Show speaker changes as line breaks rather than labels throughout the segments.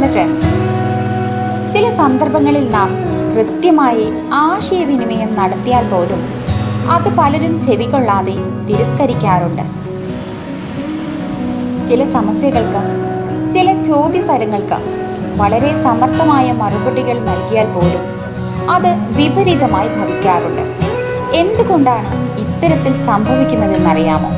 Hello friends, ചില സന്ദർഭങ്ങളിൽ നാം കൃത്യമായി ആശയവിനിമയം നടത്തിയാൽ പോലും അത് പലരും ചെവികൊള്ളാതെ തിരസ്കരിക്കാറുണ്ട്. ചില സമസ്യകൾക്ക്, ചില ചോദ്യസരങ്ങൾക്ക് വളരെ സമർത്ഥമായ മറുപടികൾ നൽകിയാൽ പോലും അത് വിപരീതമായി ഭവിക്കാറുണ്ട്. എന്തുകൊണ്ടാണ് ഇത്തരത്തിൽ സംഭവിക്കുന്നതെന്നറിയാമോ?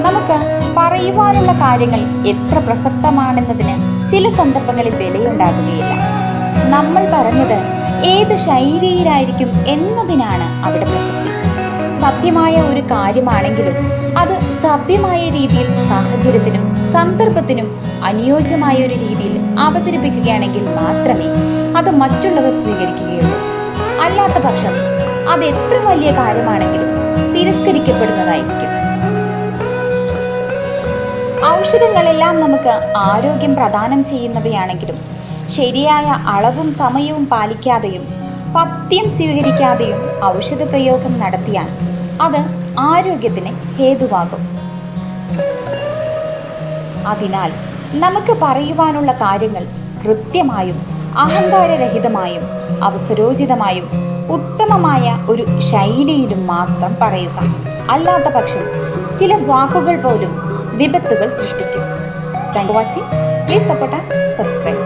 നമുക്ക് പറയുവാനുള്ള കാര്യങ്ങൾ എത്ര പ്രസക്തമാണെന്നതിന് ചില സന്ദർഭങ്ങളിൽ വിലയുണ്ടാകുകയില്ല. നമ്മൾ പറഞ്ഞത് ഏത് ശൈലിയിലായിരിക്കും എന്നതിനാണ് അവിടെ പ്രസക്തി. സത്യമായ ഒരു കാര്യമാണെങ്കിലും അത് സഭ്യമായ രീതിയിൽ സാഹചര്യത്തിനും സന്ദർഭത്തിനും അനുയോജ്യമായ ഒരു രീതിയിൽ അവതരിപ്പിക്കുകയാണെങ്കിൽ മാത്രമേ അത് മറ്റുള്ളവർ സ്വീകരിക്കുകയുള്ളൂ. അല്ലാത്ത പക്ഷം അത് എത്ര വലിയ കാര്യമാണെങ്കിലും തിരസ്കരിക്കപ്പെടുന്നതായിരിക്കും. ഔഷധങ്ങളെല്ലാം നമുക്ക് ആരോഗ്യം പ്രദാനം ചെയ്യുന്നവയാണെങ്കിലും ശരിയായ അളവും സമയവും പാലിക്കാതെയും പഥ്യം സ്വീകരിക്കാതെയും ഔഷധ പ്രയോഗം നടത്തിയാൽ അത് ആരോഗ്യത്തിന് ഹേതുവാകും. അതിനാൽ നമുക്ക് പറയുവാനുള്ള കാര്യങ്ങൾ കൃത്യമായും അഹങ്കാരരഹിതമായും അവസരോചിതമായും ഉത്തമമായ ഒരു ശൈലിയിലും മാത്രം പറയുക. അല്ലാത്ത പക്ഷം ചില വാക്കുകൾ പോലും വിപത്തുകൾ സൃഷ്ടിക്കും. Thank you watching. Please support and subscribe.